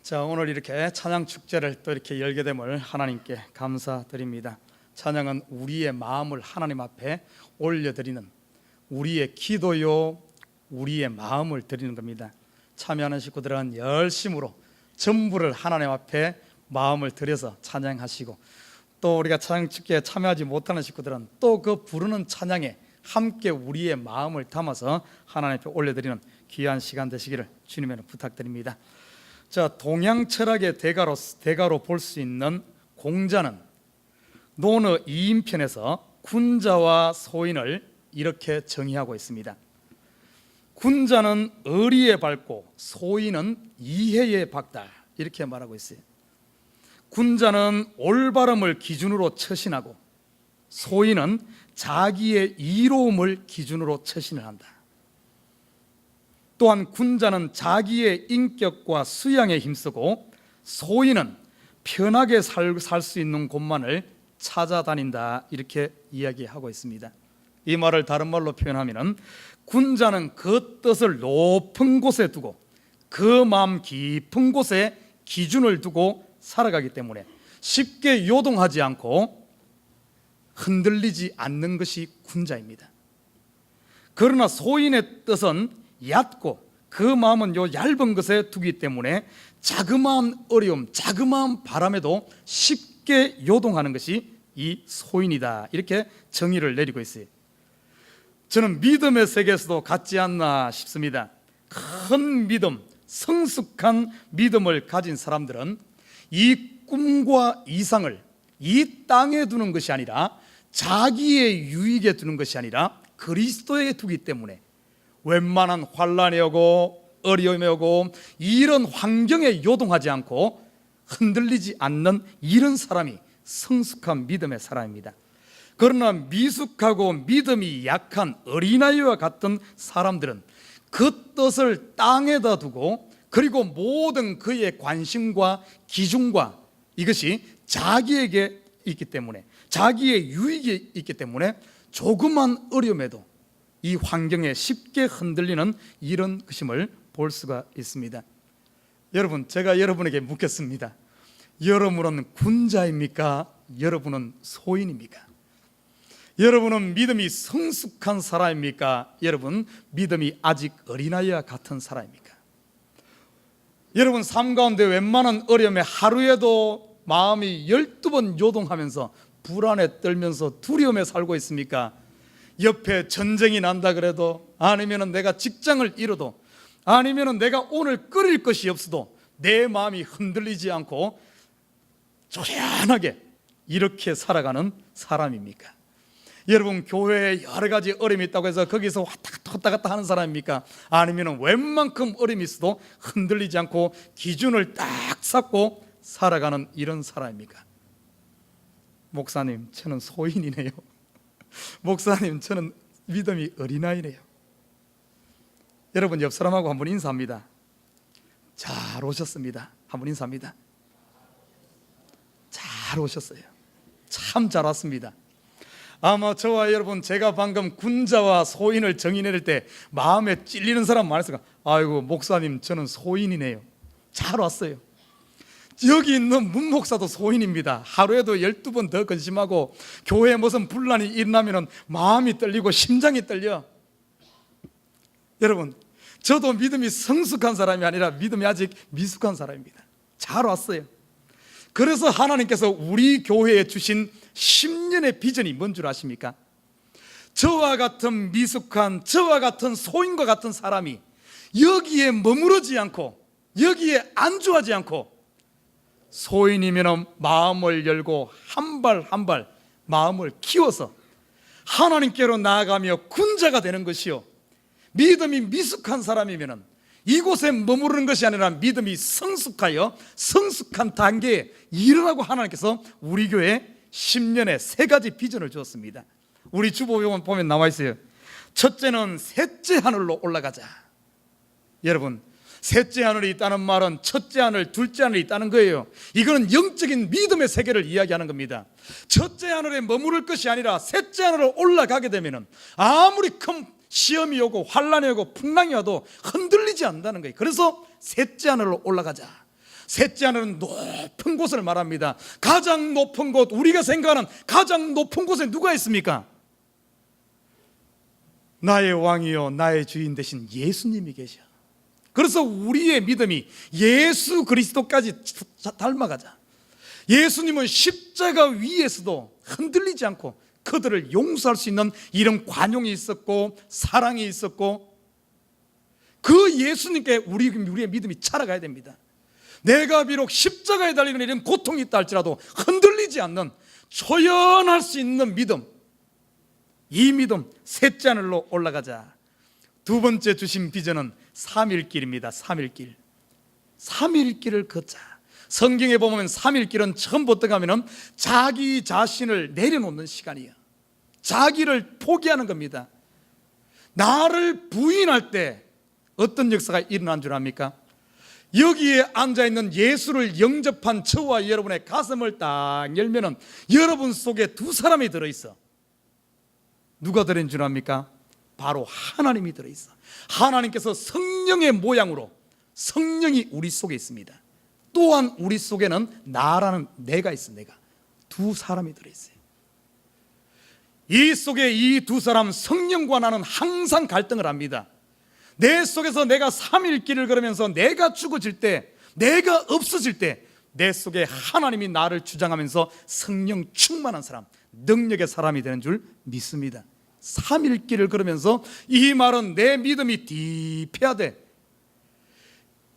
자, 오늘 이렇게 찬양 축제를 또 이렇게 열게 됨을 하나님께 감사드립니다. 찬양은 우리의 마음을 하나님 앞에 올려드리는, 우리의 기도요, 우리의 마음을 드리는 겁니다. 참여하는 식구들은 열심으로 전부를 하나님 앞에 마음을 들여서 찬양하시고, 또 우리가 찬양 축제에 참여하지 못하는 식구들은 또 그 부르는 찬양에 함께 우리의 마음을 담아서 하나님 앞에 올려드리는 귀한 시간 되시기를 주님의 부탁드립니다. 자, 동양 철학의 대가로 볼 수 있는 공자는 논어 2인편에서 군자와 소인을 이렇게 정의하고 있습니다. 군자는 의리에 밝고 소인은 이해에 밝다, 이렇게 말하고 있어요. 군자는 올바름을 기준으로 처신하고 소인은 자기의 이로움을 기준으로 처신을 한다. 또한 군자는 자기의 인격과 수양에 힘쓰고 소인은 편하게 살 수 있는 곳만을 찾아다닌다, 이렇게 이야기하고 있습니다. 이 말을 다른 말로 표현하면 군자는 그 뜻을 높은 곳에 두고 그 마음 깊은 곳에 기준을 두고 살아가기 때문에 쉽게 요동하지 않고 흔들리지 않는 것이 군자입니다. 그러나 소인의 뜻은 얕고 그 마음은 요 얇은 것에 두기 때문에 자그마한 어려움, 자그마한 바람에도 쉽게 요동하는 것이 이 소인이다, 이렇게 정의를 내리고 있어요. 저는 믿음의 세계에서도 같지 않나 싶습니다. 큰 믿음, 성숙한 믿음을 가진 사람들은 이 꿈과 이상을 이 땅에 두는 것이 아니라 자기의 유익에 두는 것이 아니라 그리스도에 두기 때문에 웬만한 환난이 오고 어려움이 오고 이런 환경에 요동하지 않고 흔들리지 않는 이런 사람이 성숙한 믿음의 사람입니다. 그러나 미숙하고 믿음이 약한 어린아이와 같은 사람들은 그 뜻을 땅에다 두고, 그리고 모든 그의 관심과 기준과 이것이 자기에게 있기 때문에, 자기의 유익이 있기 때문에 조그만 어려움에도 이 환경에 쉽게 흔들리는 이런 것임을 볼 수가 있습니다. 여러분, 제가 여러분에게 묻겠습니다. 여러분은 군자입니까? 여러분은 소인입니까? 여러분은 믿음이 성숙한 사람입니까? 여러분 믿음이 아직 어린아이와 같은 사람입니까? 여러분 삶 가운데 웬만한 어려움에 하루에도 마음이 12번 요동하면서 불안에 떨면서 두려움에 살고 있습니까? 옆에 전쟁이 난다 그래도, 아니면 내가 직장을 잃어도, 아니면 내가 오늘 끓일 것이 없어도 내 마음이 흔들리지 않고 조연하게 이렇게 살아가는 사람입니까? 여러분 교회에 여러 가지 어려움이 있다고 해서 거기서 왔다 갔다 하는 사람입니까? 아니면 웬만큼 어려움이 있어도 흔들리지 않고 기준을 딱 잡고 살아가는 이런 사람입니까? 목사님, 저는 소인이네요. 목사님, 저는 믿음이 어린아이네요. 여러분 옆 사람하고 한번 인사합니다. 잘 오셨습니다. 한번 인사합니다. 잘 오셨어요. 참 잘 왔습니다. 아마 저와 여러분, 제가 방금 군자와 소인을 정의 내릴 때 마음에 찔리는 사람 많았을까? 아이고 목사님, 저는 소인이네요. 잘 왔어요. 여기 있는 문 목사도 소인입니다. 하루에도 12번 더 근심하고 교회에 무슨 분란이 일어나면 마음이 떨리고 심장이 떨려. 여러분, 저도 믿음이 성숙한 사람이 아니라 믿음이 아직 미숙한 사람입니다. 잘 왔어요. 그래서 하나님께서 우리 교회에 주신 10년의 비전이 뭔 줄 아십니까? 저와 같은 미숙한, 저와 같은 소인과 같은 사람이 여기에 머무르지 않고, 여기에 안주하지 않고, 소인이면 마음을 열고 한 발 한 발 마음을 키워서 하나님께로 나아가며 군자가 되는 것이요, 믿음이 미숙한 사람이면 이곳에 머무르는 것이 아니라 믿음이 성숙하여 성숙한 단계에 일어나고 하나님께서 우리 교회에 10년의 3가지 비전을 주었습니다. 우리 주보에 보면 나와 있어요. 첫째는 셋째 하늘로 올라가자. 여러분, 셋째 하늘이 있다는 말은 첫째 하늘, 둘째 하늘이 있다는 거예요. 이거는 영적인 믿음의 세계를 이야기하는 겁니다. 첫째 하늘에 머무를 것이 아니라 셋째 하늘로 올라가게 되면 아무리 큰 시험이 오고 환란이 오고 풍랑이 와도 흔들리지 않는다는 거예요. 그래서 셋째 하늘로 올라가자. 셋째 하늘은 높은 곳을 말합니다. 가장 높은 곳, 우리가 생각하는 가장 높은 곳에 누가 있습니까? 나의 왕이요 나의 주인 되신 예수님이 계셔. 그래서 우리의 믿음이 예수 그리스도까지 닮아가자. 예수님은 십자가 위에서도 흔들리지 않고 그들을 용서할 수 있는 이런 관용이 있었고 사랑이 있었고, 그 예수님께 우리의 믿음이 자라가야 됩니다. 내가 비록 십자가에 달리는 이런 고통이 있다 할지라도 흔들리지 않는 초연할 수 있는 믿음, 이 믿음 셋째 하늘로 올라가자. 두 번째 주신 비전은 삼일길입니다. 삼일길. 삼일길을 걷자. 성경에 보면 삼일길은 처음부터 가면은 자기 자신을 내려놓는 시간이에요. 자기를 포기하는 겁니다. 나를 부인할 때 어떤 역사가 일어난 줄 압니까? 여기에 앉아있는 예수를 영접한 저와 여러분의 가슴을 딱 열면은 여러분 속에 두 사람이 들어있어. 누가 들어있는 줄 압니까? 바로 하나님이 들어있어. 하나님께서 성령의 모양으로, 성령이 우리 속에 있습니다. 또한 우리 속에는 나라는 내가 있어. 내가 두 사람이 들어있어요. 이 속에 이 두 사람, 성령과 나는 항상 갈등을 합니다. 내 속에서 내가 삼일길을 걸으면서 내가 죽어질 때, 내가 없어질 때 내 속에 하나님이 나를 주장하면서 성령 충만한 사람, 능력의 사람이 되는 줄 믿습니다. 삼일길을 걸으면서, 이 말은 내 믿음이 딥해야 돼.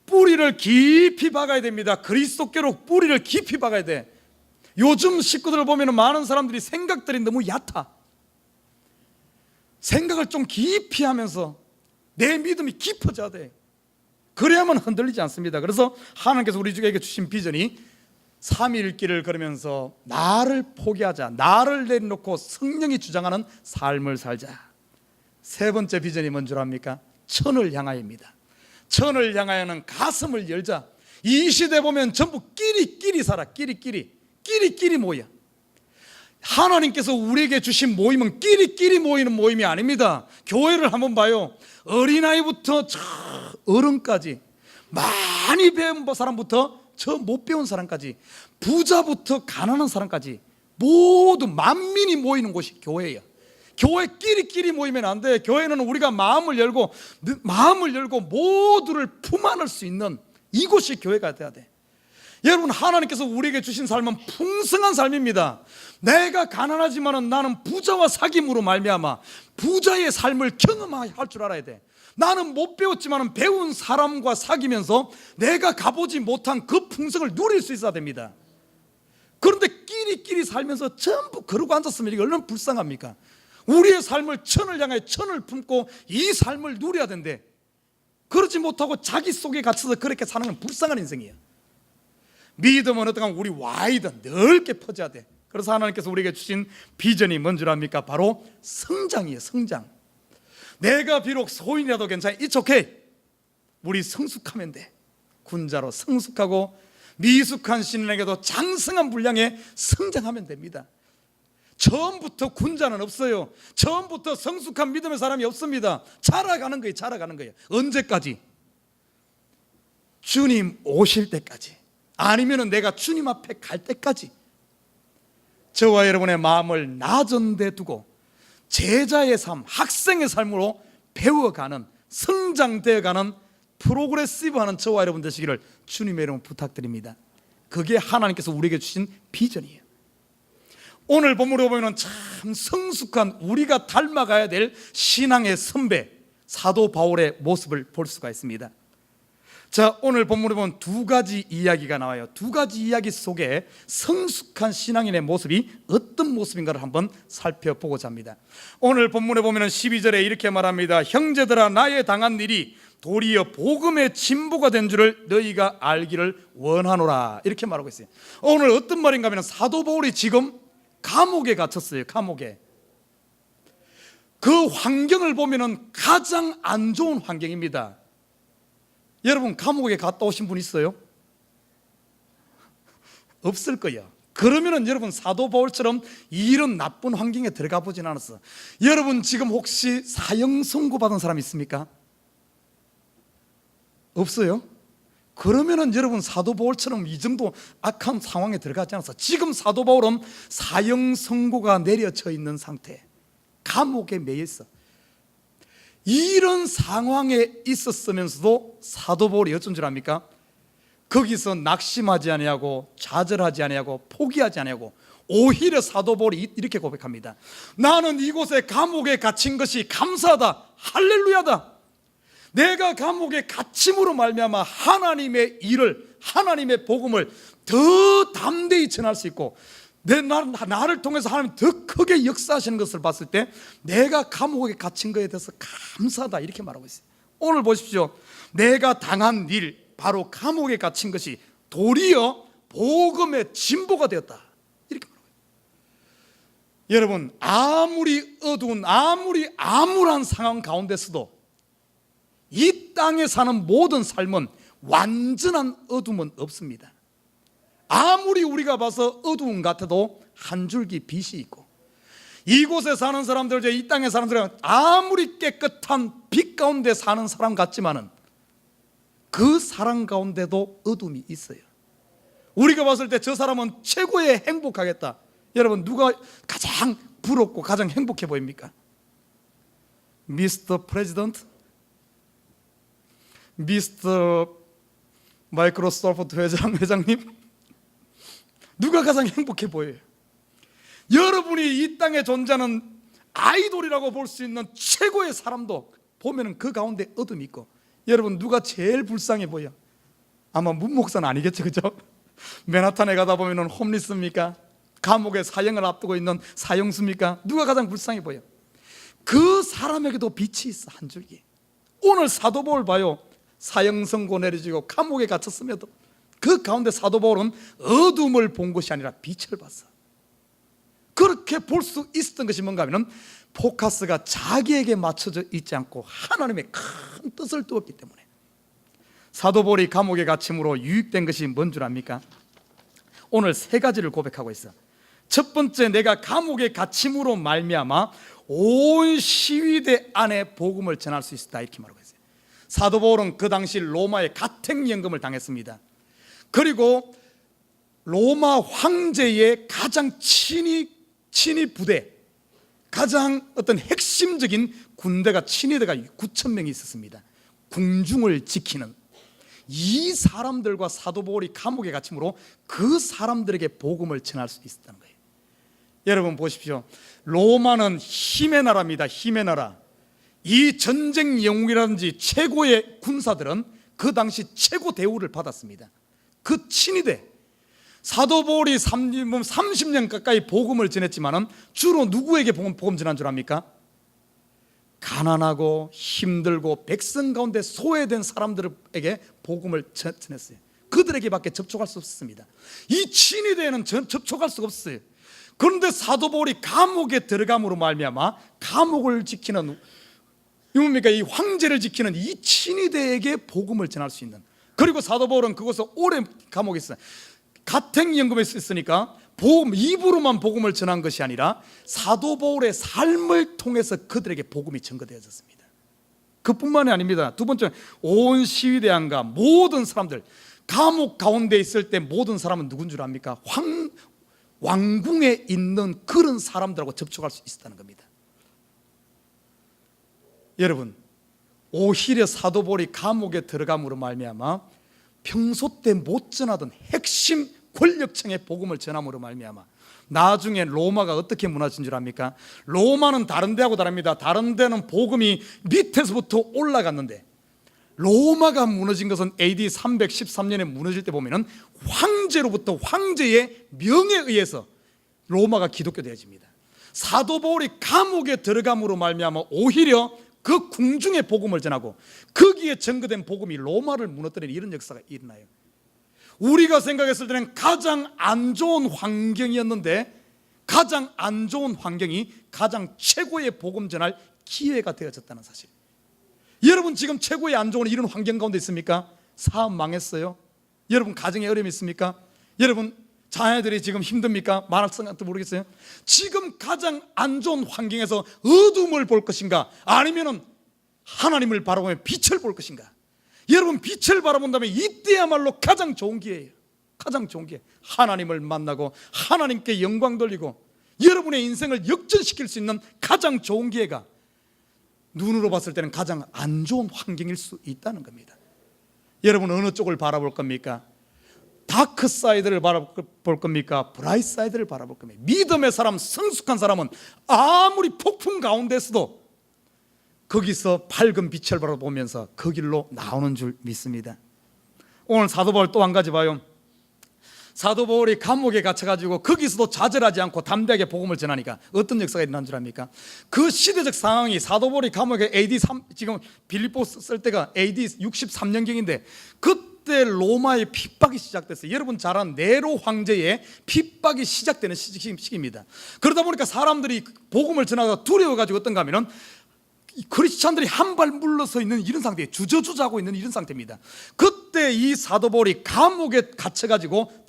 뿌리를 깊이 박아야 됩니다. 그리스도께로 뿌리를 깊이 박아야 돼. 요즘 식구들을 보면 많은 사람들이 생각들이 너무 얕아. 생각을 좀 깊이 하면서 내 믿음이 깊어져야 돼. 그래야만 흔들리지 않습니다. 그래서 하나님께서 우리에게 주신 비전이 삼일길을 걸으면서 나를 포기하자, 나를 내려놓고 성령이 주장하는 삶을 살자. 세 번째 비전이 뭔 줄 압니까? 천을 향하여입니다. 천을 향하여는 가슴을 열자. 이 시대 보면 전부 끼리끼리 살아. 끼리끼리 모여. 하나님께서 우리에게 주신 모임은 끼리끼리 모이는 모임이 아닙니다. 교회를 한번 봐요. 어린아이부터 저 어른까지, 많이 배운 사람부터 저 못 배운 사람까지, 부자부터 가난한 사람까지 모두 만민이 모이는 곳이 교회예요. 교회 끼리끼리 모이면 안 돼. 교회는 우리가 마음을 열고 모두를 품 안을 수 있는 이곳이 교회가 돼야 돼. 여러분, 하나님께서 우리에게 주신 삶은 풍성한 삶입니다. 내가 가난하지만 나는 부자와 사귐으로 말미암아 부자의 삶을 경험할 줄 알아야 돼. 나는 못 배웠지만 배운 사람과 사귀면서 내가 가보지 못한 그 풍성을 누릴 수 있어야 됩니다. 그런데 끼리끼리 살면서 전부 그러고 앉았으면 이게 얼마나 불쌍합니까? 우리의 삶을 천을 향해 천을 품고 이 삶을 누려야 된대. 그러지 못하고 자기 속에 갇혀서 그렇게 사는 건 불쌍한 인생이에요. 믿음은 어떠한 우리 와이드 넓게 퍼져야 돼. 그래서 하나님께서 우리에게 주신 비전이 뭔 줄 압니까? 바로 성장이에요. 성장. 내가 비록 소인이라도 괜찮아. It's okay. 우리 성숙하면 돼. 군자로 성숙하고 미숙한 신인에게도 장성한 분량의 성장하면 됩니다. 처음부터 군자는 없어요. 처음부터 성숙한 믿음의 사람이 없습니다. 자라가는 거예요. 자라가는 거예요. 언제까지? 주님 오실 때까지, 아니면 내가 주님 앞에 갈 때까지 저와 여러분의 마음을 낮은 데 두고 제자의 삶, 학생의 삶으로 배워가는, 성장되어가는, 프로그레시브하는 저와 여러분 되시기를 주님의 이름으로 부탁드립니다. 그게 하나님께서 우리에게 주신 비전이에요. 오늘 본문을 보면 참 성숙한, 우리가 닮아가야 될 신앙의 선배 사도 바울의 모습을 볼 수가 있습니다. 자, 오늘 본문에 보면 두 가지 이야기가 나와요. 두 가지 이야기 속에 성숙한 신앙인의 모습이 어떤 모습인가를 한번 살펴보고자 합니다. 오늘 본문에 보면 12절에 이렇게 말합니다. 형제들아, 나의 당한 일이 도리어 복음의 진보가 된 줄을 너희가 알기를 원하노라, 이렇게 말하고 있어요. 오늘 어떤 말인가 하면 사도 바울이 지금 감옥에 갇혔어요. 감옥에. 그 환경을 보면 가장 안 좋은 환경입니다. 여러분, 감옥에 갔다 오신 분 있어요? 없을 거예요. 그러면은 여러분 사도 바울처럼 이런 나쁜 환경에 들어가 보진 않았어. 여러분 지금 혹시 사형 선고 받은 사람 있습니까? 없어요? 그러면은 여러분 사도 바울처럼 이 정도 악한 상황에 들어가지 않아서 지금 사도 바울은 사형 선고가 내려져 있는 상태, 감옥에 매여 있어. 이런 상황에 있었으면서도 사도 바울이 어쩐 줄 압니까? 거기서 낙심하지 아니하고 좌절하지 아니하고 포기하지 아니하고 오히려 사도 바울이 이렇게 고백합니다. 나는 이곳에 감옥에 갇힌 것이 감사하다, 할렐루야다. 내가 감옥에 갇힘으로 말미암아 하나님의 일을, 하나님의 복음을 더 담대히 전할 수 있고 나를 통해서 하나님 더 크게 역사하시는 것을 봤을 때 내가 감옥에 갇힌 것에 대해서 감사하다, 이렇게 말하고 있어요. 오늘 보십시오. 내가 당한 일, 바로 감옥에 갇힌 것이 도리어 복음의 진보가 되었다, 이렇게 말하고 있어요. 여러분, 아무리 어두운, 아무리 암울한 상황 가운데서도 이 땅에 사는 모든 삶은 완전한 어둠은 없습니다. 아무리 우리가 봐서 어두운 같아도 한 줄기 빛이 있고, 이곳에 사는 사람들, 이 땅에 사는 사람은 아무리 깨끗한 빛 가운데 사는 사람 같지만은 그 사람 가운데도 어둠이 있어요. 우리가 봤을 때 저 사람은 최고의 행복하겠다. 여러분, 누가 가장 부럽고 가장 행복해 보입니까? 미스터 프레지던트? 미스터 마이크로소프트 회장님? 누가 가장 행복해 보여요? 여러분이 이 땅에 존재하는 아이돌이라고 볼 수 있는 최고의 사람도 보면은 그 가운데 어둠이 있고, 여러분 누가 제일 불쌍해 보여? 아마 문 목사는 아니겠죠, 그죠? 맨하탄에 가다 보면은 홈리스입니까? 감옥에 사형을 앞두고 있는 사형수입니까? 누가 가장 불쌍해 보여? 그 사람에게도 빛이 있어, 한 줄기. 오늘 사도 바울 봐요. 사형 선고 내려지고 감옥에 갇혔음에도 그 가운데 사도 바울은 어둠을 본 것이 아니라 빛을 봤어. 그렇게 볼 수 있었던 것이 뭔가 하면 포커스가 자기에게 맞춰져 있지 않고 하나님의 큰 뜻을 두었기 때문에. 사도 바울이 감옥에 갇힘으로 유익된 것이 뭔 줄 압니까? 오늘 세 가지를 고백하고 있어. 첫 번째, 내가 감옥에 갇힘으로 말미암아 온 시위대 안에 복음을 전할 수 있었다, 이렇게 말하고 있어요. 사도 바울은 그 당시 로마의 가택연금을 당했습니다. 그리고 로마 황제의 가장 친위 부대, 가장 어떤 핵심적인 군대가, 친위대가 9,000명이 있었습니다. 궁중을 지키는 이 사람들과 사도 바울이 감옥에 갇힘으로 그 사람들에게 복음을 전할 수 있었다는 거예요. 여러분 보십시오. 로마는 힘의 나라입니다. 힘의 나라. 이 전쟁 영웅이라든지 최고의 군사들은 그 당시 최고 대우를 받았습니다. 그 친위대, 사도 바울이 30년 가까이 복음을 전했지만은 주로 누구에게 복음 전한 줄 압니까? 가난하고 힘들고 백성 가운데 소외된 사람들에게 복음을 전했어요. 그들에게밖에 접촉할 수 없습니다. 이 친위대에는 접촉할 수가 없어요. 그런데 사도 바울이 감옥에 들어감으로 말미암아 감옥을 지키는, 뭡니까, 이 황제를 지키는 이 친위대에게 복음을 전할 수 있는, 그리고 사도 바울은 그곳에 오래 감옥에 있어요. 가택연금에 있으니까 입으로만 복음을 전한 것이 아니라 사도 바울의 삶을 통해서 그들에게 복음이 전거되어졌습니다. 그뿐만이 아닙니다. 두 번째, 온 시위대 안과 모든 사람들, 감옥 가운데 있을 때 모든 사람은 누군 줄 압니까? 왕궁에 있는 그런 사람들하고 접촉할 수 있었다는 겁니다. 여러분, 오히려 사도 바울이 감옥에 들어감으로 말미암아 평소 때 못 전하던 핵심 권력층의 복음을 전함으로 말미암아 나중에 로마가 어떻게 무너진 줄 압니까? 로마는 다른 데하고 다릅니다. 다른 데는 복음이 밑에서부터 올라갔는데 로마가 무너진 것은 AD 313년에 무너질 때 보면은 황제로부터, 황제의 명에 의해서 로마가 기독교 되어집니다. 사도 바울이 감옥에 들어감으로 말미암아 오히려 그 궁중에 복음을 전하고 거기에 전거된 복음이 로마를 무너뜨리는 이런 역사가 일어나요. 우리가 생각했을 때는 가장 안 좋은 환경이었는데 가장 안 좋은 환경이 가장 최고의 복음 전할 기회가 되어졌다는 사실. 여러분 지금 최고의 안 좋은 이런 환경 가운데 있습니까? 사업 망했어요? 여러분 가정에 어려움이 있습니까? 여러분 자녀들이 지금 힘듭니까? 말할 생각도 모르겠어요. 지금 가장 안 좋은 환경에서 어둠을 볼 것인가, 아니면 하나님을 바라보며 빛을 볼 것인가? 여러분 빛을 바라본다면 이때야말로 가장 좋은 기회예요. 가장 좋은 기회. 하나님을 만나고 하나님께 영광 돌리고 여러분의 인생을 역전시킬 수 있는 가장 좋은 기회가 눈으로 봤을 때는 가장 안 좋은 환경일 수 있다는 겁니다. 여러분 어느 쪽을 바라볼 겁니까? 다크 사이드를 바라볼 겁니까? 브라이트 사이드를 바라볼 겁니까? 믿음의 사람, 성숙한 사람은 아무리 폭풍 가운데서도 거기서 밝은 빛을 바라보면서 그 길로 나오는 줄 믿습니다. 오늘 사도 바울 또 한 가지 봐요. 사도 바울이 감옥에 갇혀가지고 거기서도 좌절하지 않고 담대하게 복음을 전하니까 어떤 역사가 일어난 줄 압니까? 그 시대적 상황이 사도 바울이 감옥에 AD 3, 지금 빌립보 쓸 때가 AD 63년경인데 그때 로마의 핍박이 시작됐어요. 여러분 잘 아는 네로 황제의 핍박이 시작되는 시기입니다. 그러다 보니까 사람들이 복음을 전하다가 두려워가지고 어떤가 하면은 크리스찬들이 한 발 물러서 있는 이런 상태에 주저주저하고 있는 이런 상태입니다. 그때 이 사도 바울이 감옥에 갇혀가지고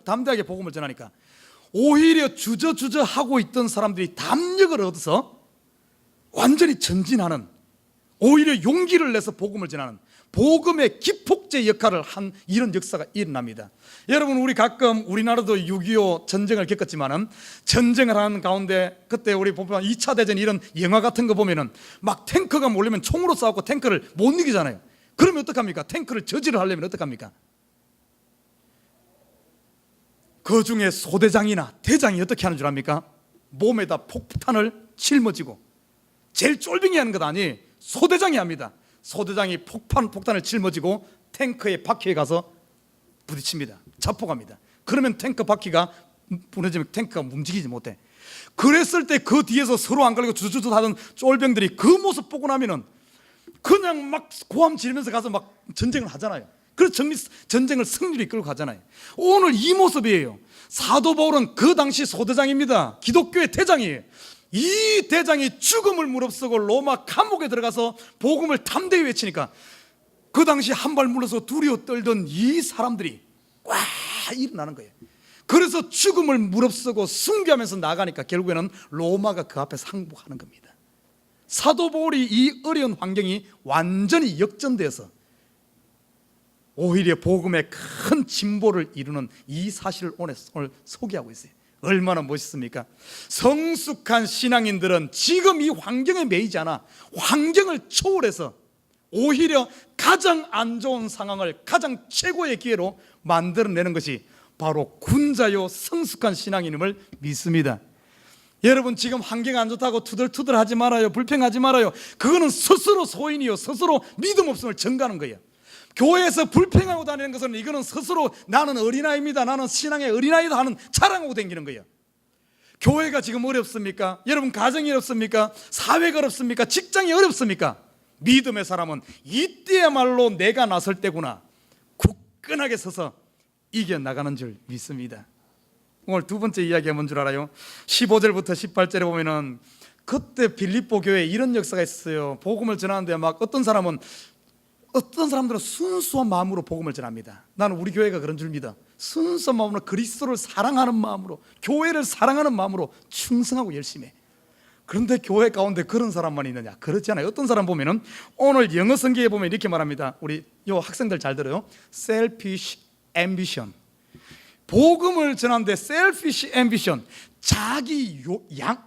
담대하게 복음을 전하니까 오히려 주저주저하고 있던 사람들이 담력을 얻어서 완전히 전진하는, 오히려 용기를 내서 복음을 전하는 복음의 기폭제 역할을 한 이런 역사가 일어납니다. 여러분 우리 가끔 우리나라도 6.25 전쟁을 겪었지만은 전쟁을 하는 가운데 그때 우리 보면 2차 대전 이런 영화 같은 거 보면은 막 탱크가 몰리면 총으로 싸우고 탱크를 못 이기잖아요. 그러면 어떡합니까? 탱크를 저지를 하려면 어떡합니까? 그 중에 소대장이나 대장이 어떻게 하는 줄 압니까? 몸에다 폭탄을 짊어지고 제일 쫄병이 하는 것 아니 소대장이 합니다. 소대장이 폭탄을 짊어지고 탱크의 바퀴에 가서 부딪힙니다. 자폭합니다. 그러면 탱크 바퀴가 부러지면 탱크가 움직이지 못해. 그랬을 때 그 뒤에서 서로 안 걸리고 주저주저 하던 쫄병들이 그 모습 보고 나면은 그냥 막 고함 지르면서 가서 막 전쟁을 하잖아요. 그래서 전쟁을 승리로 이끌고 가잖아요. 오늘 이 모습이에요. 사도 바울은 그 당시 소대장입니다. 기독교의 대장이에요. 이 대장이 죽음을 무릅쓰고 로마 감옥에 들어가서 복음을 담대히 외치니까 그 당시 한 발 물러서 두려워 떨던 이 사람들이 와 일어나는 거예요. 그래서 죽음을 무릅쓰고 순교하면서 나가니까 결국에는 로마가 그 앞에서 항복하는 겁니다. 사도 바울이 이 어려운 환경이 완전히 역전되어서 오히려 복음의 큰 진보를 이루는 이 사실을 오늘 소개하고 있어요. 얼마나 멋있습니까? 성숙한 신앙인들은 지금 이 환경에 매이지 않아 환경을 초월해서 오히려 가장 안 좋은 상황을 가장 최고의 기회로 만들어내는 것이 바로 군자요 성숙한 신앙인임을 믿습니다. 여러분 지금 환경 안 좋다고 투덜투덜하지 말아요. 불평하지 말아요. 그거는 스스로 소인이요 스스로 믿음 없음을 증가하는 거예요. 교회에서 불평하고 다니는 것은 이거는 스스로 나는 어린아이입니다, 나는 신앙의 어린아이다 하는 자랑하고 다니는 거예요. 교회가 지금 어렵습니까? 여러분 가정이 어렵습니까? 사회가 어렵습니까? 직장이 어렵습니까? 믿음의 사람은 이때야말로 내가 나설 때구나 굳건하게 서서 이겨나가는 줄 믿습니다. 오늘 두 번째 이야기가 뭔 줄 알아요? 15절부터 18절에 보면은 그때 빌립보 교회에 이런 역사가 있어요. 복음을 전하는데 막 어떤 사람들은 순수한 마음으로 복음을 전합니다. 나는 우리 교회가 그런 줄 믿어. 순수한 마음으로 그리스도를 사랑하는 마음으로 교회를 사랑하는 마음으로 충성하고 열심히 해. 그런데 교회 가운데 그런 사람만 있느냐? 그렇지 않아요. 어떤 사람 보면은 오늘 영어 성경에 보면 이렇게 말합니다. 우리 요 학생들 잘 들어요. Selfish ambition. 복음을 전하는데 selfish ambition, 자기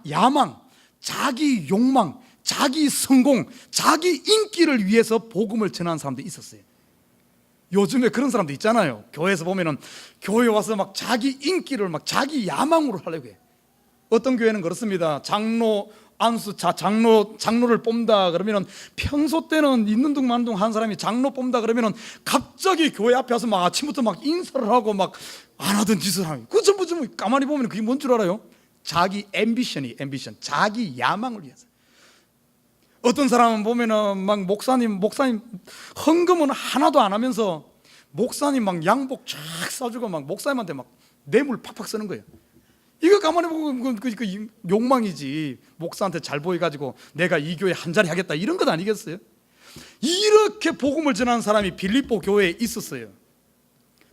야망, 자기 욕망, 자기 성공, 자기 인기를 위해서 복음을 전하는 사람도 있었어요. 요즘에 그런 사람도 있잖아요. 교회에서 보면은 교회 와서 막 자기 인기를 막 자기 야망으로 하려고 해. 어떤 교회는 그렇습니다. 장로를 뽑는다 그러면은 평소 때는 있는 둥 마는 둥 한 사람이 장로 뽑는다 그러면은 갑자기 교회 앞에 와서 막 아침부터 막 인사를 하고 막 안 하던 짓을 하고, 그 전부 좀 가만히 보면 그게 뭔 줄 알아요? 자기 ambition, 자기 야망을 위해서. 어떤 사람은 보면은 막 목사님 헌금은 하나도 안 하면서 목사님 막 양복 쫙 싸주고 막 목사님한테 막 뇌물 팍팍 쓰는 거예요. 이거 가만히 보면 그 욕망이지. 목사한테 잘 보여가지고 내가 이 교회 한 자리 하겠다 이런 것 아니겠어요? 이렇게 복음을 전하는 사람이 빌립보 교회에 있었어요.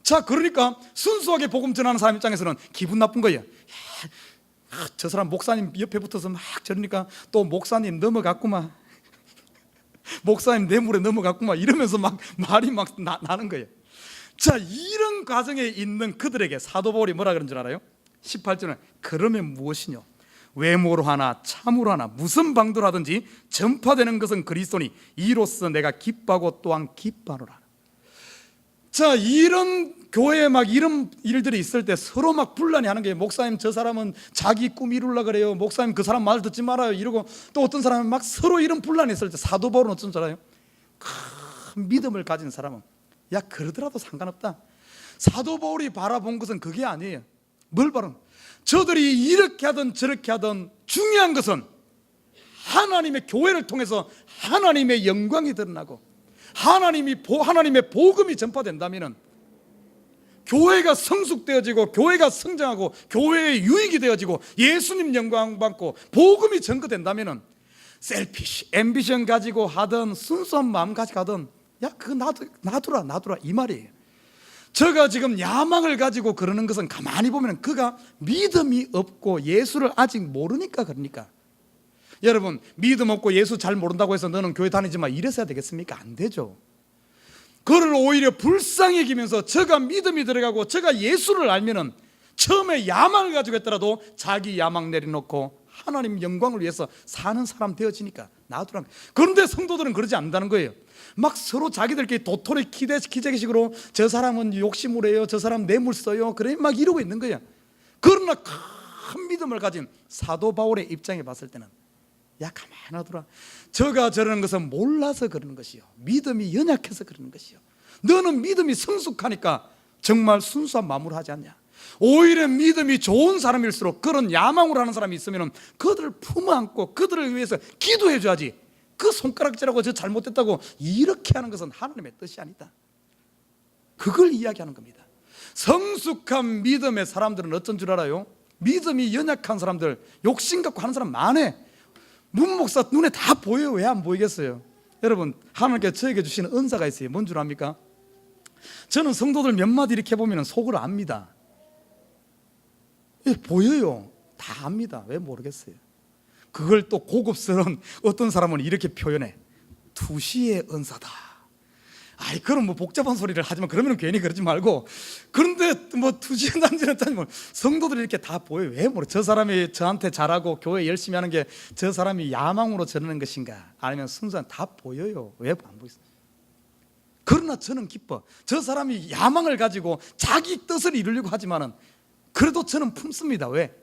자, 그러니까 순수하게 복음 전하는 사람 입장에서는 기분 나쁜 거예요. 저 사람 목사님 옆에 붙어서 막 저러니까 또 목사님 넘어갔구만. 목사님 뇌물에 넘어갔구만 이러면서 막 말이 막 나는 거예요. 자, 이런 과정에 있는 그들에게 사도 바울이 뭐라 그런 줄 알아요? 18절은 그러면 무엇이뇨? 외모로 하나 참으로 하나 무슨 방도로 하든지 전파되는 것은 그리스도니 이로써 내가 기뻐하고 또한 기뻐하노라. 자, 이런 교회에 막 이런 일들이 있을 때 서로 막 분란이 하는 거예요. 목사님 저 사람은 자기 꿈 이루려고 그래요. 목사님 그 사람 말 듣지 말아요 이러고, 또 어떤 사람은 막 서로 이런 분란이 있을 때 사도 바울은 어쩐 줄 알아요? 큰 믿음을 가진 사람은 야 그러더라도 상관없다. 사도 바울이 바라본 것은 그게 아니에요. 뭘 바라본? 저들이 이렇게 하든 저렇게 하든 중요한 것은 하나님의 교회를 통해서 하나님의 영광이 드러나고 하나님의 복음이 전파된다면 교회가 성숙되어지고 교회가 성장하고 교회의 유익이 되어지고 예수님 영광 받고 복음이 전거된다면 셀피시, 앰비션 가지고 하든 순수한 마음 가지고 하든 야 그거 놔두라 이 말이에요. 저가 지금 야망을 가지고 그러는 것은 가만히 보면 그가 믿음이 없고 예수를 아직 모르니까 그러니까. 여러분 믿음 없고 예수 잘 모른다고 해서 너는 교회 다니지 마 이래서야 되겠습니까? 안 되죠. 그를 오히려 불쌍히 여기면서 저가 믿음이 들어가고 저가 예수를 알면은 처음에 야망을 가지고 했더라도 자기 야망 내려놓고 하나님 영광을 위해서 사는 사람 되어지니까 놔두라. 그런데 성도들은 그러지 않는다는 거예요. 막 서로 자기들끼리 도토리 키재기식으로 저 사람은 욕심을 해요, 저 사람 뇌물 써요, 그래 막 이러고 있는 거예요. 그러나 큰 믿음을 가진 사도 바울의 입장에 봤을 때는 야 가만히 놔두라. 저가 저러는 것은 몰라서 그러는 것이요, 믿음이 연약해서 그러는 것이요. 너는 믿음이 성숙하니까 정말 순수한 마음으로 하지 않냐. 오히려 믿음이 좋은 사람일수록 그런 야망으로 하는 사람이 있으면 그들을 품어안고 그들을 위해서 기도해 줘야지. 그 손가락질하고 저 잘못됐다고 이렇게 하는 것은 하나님의 뜻이 아니다. 그걸 이야기하는 겁니다. 성숙한 믿음의 사람들은 어쩐 줄 알아요? 믿음이 연약한 사람들, 욕심 갖고 하는 사람 많아. 문 목사 눈에 다 보여요. 왜 안 보이겠어요? 여러분 하나님께서 저에게 주시는 은사가 있어요. 뭔 줄 압니까? 저는 성도들 몇 마디 이렇게 보면 속을 압니다. 보여요. 다 압니다. 왜 모르겠어요. 그걸 또 고급스러운 어떤 사람은 이렇게 표현해. 투시의 은사다. 아이 그럼 뭐 복잡한 소리를 하지만 그러면 괜히 그러지 말고. 그런데 뭐 투시의 단지는 따지면 성도들이 이렇게 다 보여요. 왜 모르? 저 사람이 저한테 잘하고 교회 열심히 하는 게 저 사람이 야망으로 저러는 것인가 아니면 순수한 다 보여요. 왜 안 보이세요? 그러나 저는 기뻐. 저 사람이 야망을 가지고 자기 뜻을 이루려고 하지만은 그래도 저는 품습니다. 왜?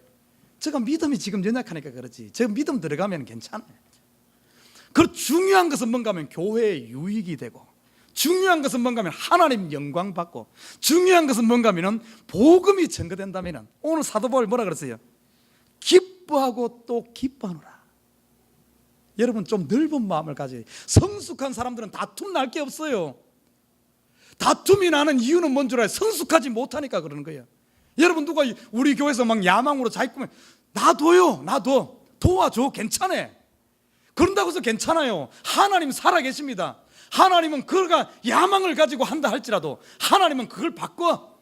제가 믿음이 지금 연약하니까 그렇지. 제가 믿음 들어가면 괜찮아요. 그 중요한 것은 뭔가 하면 교회의 유익이 되고, 중요한 것은 뭔가 하면 하나님 영광 받고, 중요한 것은 뭔가 하면 복음이 전거된다면 오늘 사도 바울이 뭐라 그랬어요? 기뻐하고 또 기뻐하노라. 여러분 좀 넓은 마음을 가져야 돼요. 성숙한 사람들은 다툼 날 게 없어요. 다툼이 나는 이유는 뭔 줄 알아요? 성숙하지 못하니까 그러는 거예요. 여러분 누가 우리 교회에서 막 야망으로 자기 꿈에 놔둬요. 놔둬. 도와줘. 괜찮아. 그런다고 해서 괜찮아요. 하나님 살아계십니다. 하나님은 그가 야망을 가지고 한다 할지라도 하나님은 그걸 바꿔.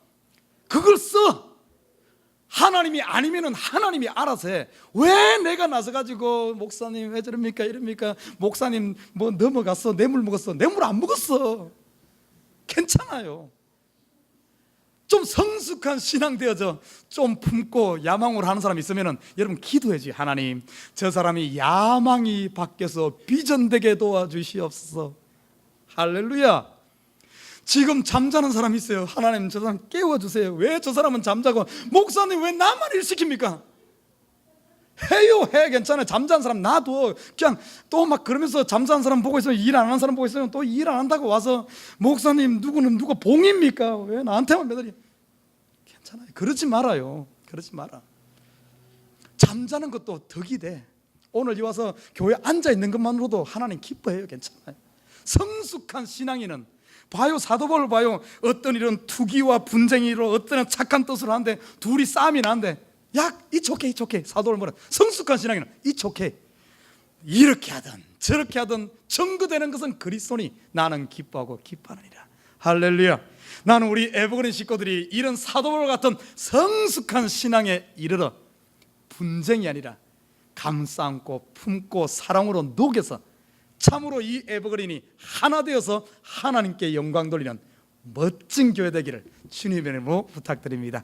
그걸 써. 하나님이 아니면은 하나님이 알아서 해. 왜 내가 나서가지고 목사님 왜 저럽니까 이럽니까? 목사님 뭐 넘어갔어? 뇌물 먹었어? 뇌물 안 먹었어. 괜찮아요. 좀 성숙한 신앙 되어져 좀 품고 야망으로 하는 사람이 있으면 여러분 기도해줘요. 하나님 저 사람이 야망이 바뀌어서 비전되게 도와주시옵소서. 할렐루야. 지금 잠자는 사람이 있어요. 하나님 저 사람 깨워주세요. 왜 저 사람은 잠자고 목사님 왜 나만 일 시킵니까? 해요. 해. 괜찮아요. 잠자는 사람 놔둬. 그냥 또 막 그러면서 잠자는 사람 보고 있으면 일 안 하는 사람 보고 있으면 또 일 안 한다고 와서 목사님 누구는 누가 봉입니까? 왜 나한테만 매달리? 괜찮아요. 그러지 말아요. 그러지 마라. 잠자는 것도 덕이 돼. 오늘 와서 교회 앉아 있는 것만으로도 하나님 기뻐해요. 괜찮아요. 성숙한 신앙인은 봐요. 사도 바울 봐요. 어떤 일은 투기와 분쟁이로 어떤 일은 착한 뜻으로 하는데 둘이 싸움이 나는데 야, it's okay. 사도를 뭐라? 성숙한 신앙인은 it's okay. 이렇게 하든 저렇게 하든 전거되는 것은 그리스도니 나는 기뻐하고 기뻐하느니라. 할렐루야. 나는 우리 에버그린 식구들이 이런 사도 바울 같은 성숙한 신앙에 이르러 분쟁이 아니라 감싸 안고 품고 사랑으로 녹여서 참으로 이 에버그린이 하나 되어서 하나님께 영광 돌리는 멋진 교회 되기를 주님의 이름으로 부탁드립니다.